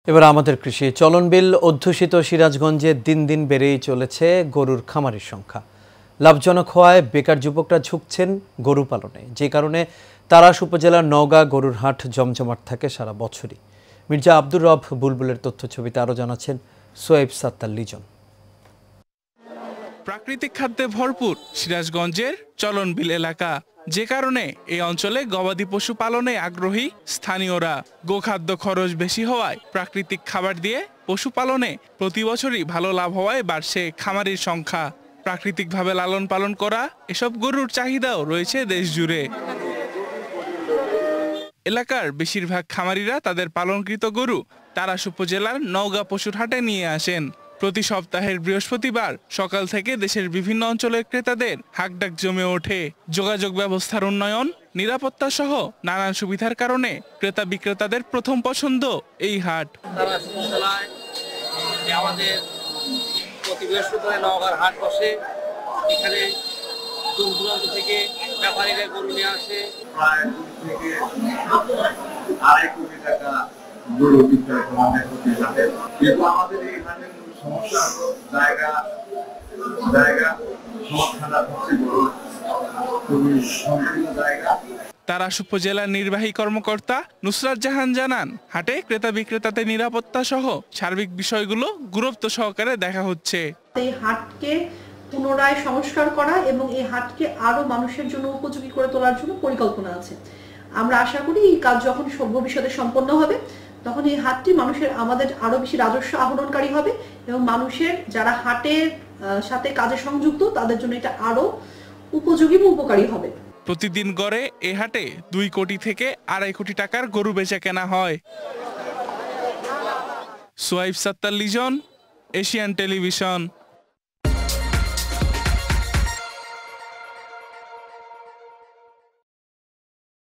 এবার আমাদের কৃষি চলনবিল অধ্যুষিত সিরাজগঞ্জে দিন দিন বেড়েই চলেছে গরুর খামারের সংখ্যা। লাভজনক হওয়ায় বেকার যুবকরা ঝুঁকছেন গরু পালনে, যে কারণে তারাস উপজেলার নওগাঁ গরুর হাট জমজমাট থাকে সারা বছরই। মির্জা আব্দুর রব বুলবুলের তথ্যছবিতে আরও জানাচ্ছেন সোয়েব সাত্তার লিজন। প্রাকৃতিক খাদ্যে ভরপুর সিরাজগঞ্জের চলনবিল এলাকা, যে কারণে এই অঞ্চলে গবাদি পশু পালনে আগ্রহী স্থানীয়রা। গোখাদ্য খরচ বেশি হওয়ায় প্রাকৃতিক খাবার দিয়ে পশুপালনে প্রতি বছরই ভালো লাভ হওয়ায় বাড়ছে খামারির সংখ্যা। প্রাকৃতিকভাবে লালন পালন করা এসব গরুর চাহিদাও রয়েছে দেশ জুড়ে। এলাকার বেশিরভাগ খামারিরা তাদের পালনকৃত গরু তারাস উপজেলার নওগাঁ পশুর হাটে নিয়ে আসেন। প্রতি সপ্তাহের বৃহস্পতিবার সকাল থেকে দেশের বিভিন্ন অঞ্চলের ক্রেতাদের হাকডাক জমে ওঠে। যোগাযোগ ব্যবস্থার উন্নয়ন, নিরাপত্তা সহ নানান সুবিধার কারণে ক্রেতা বিক্রেতাদের প্রথম পছন্দ এই হাট। আমাদের প্রতি বৃহস্পতিবার নওগাঁর হাট বসে। এখানে দূর দূরান্ত থেকে ব্যাপারীরা গরু নিয়ে আসে। প্রায় 2 থেকে 2.5 কোটি টাকা গরু বিক্রয় করা হচ্ছে। কিন্তু আমাদের এখানে সমস্যা জায়গা সমস্যাটা হচ্ছে গরু খুবই সংকীর্ণ জায়গা। তারাস উপজেলার নির্বাহী কর্মকর্তা নুসরাত জাহান জানান, হাটে ক্রেতা বিক্রেতাদের নিরাপত্তা সহ সার্বিক বিষয়গুলো গুরুত্ব সহকারে দেখা হচ্ছে। এই হাটকে পুনরায় সংস্কার করা এবং এই হাটকে আরো মানুষের জন্য উপযোগী করে তোলার জন্য পরিকল্পনা আছে। আমরা আশা করি এই কাজ যখন ভবিষ্যতে সম্পন্ন হবে তখন এই হাটটি আমাদের আরো বেশি রাজস্ব আহরণকারী হবে এবং মানুষের যারা হাটের সাথে কাজে সংযুক্ত তাদের জন্য এটা আরো উপযোগী এবং উপকারী হবে। প্রতিদিন গড়ে এই হাটে 2 কোটি থেকে 2.5 কোটি টাকার গরু বেচা কেনা হয়। সোয়েব সাত্তার লিজন, এশিয়ান টেলিভিশন।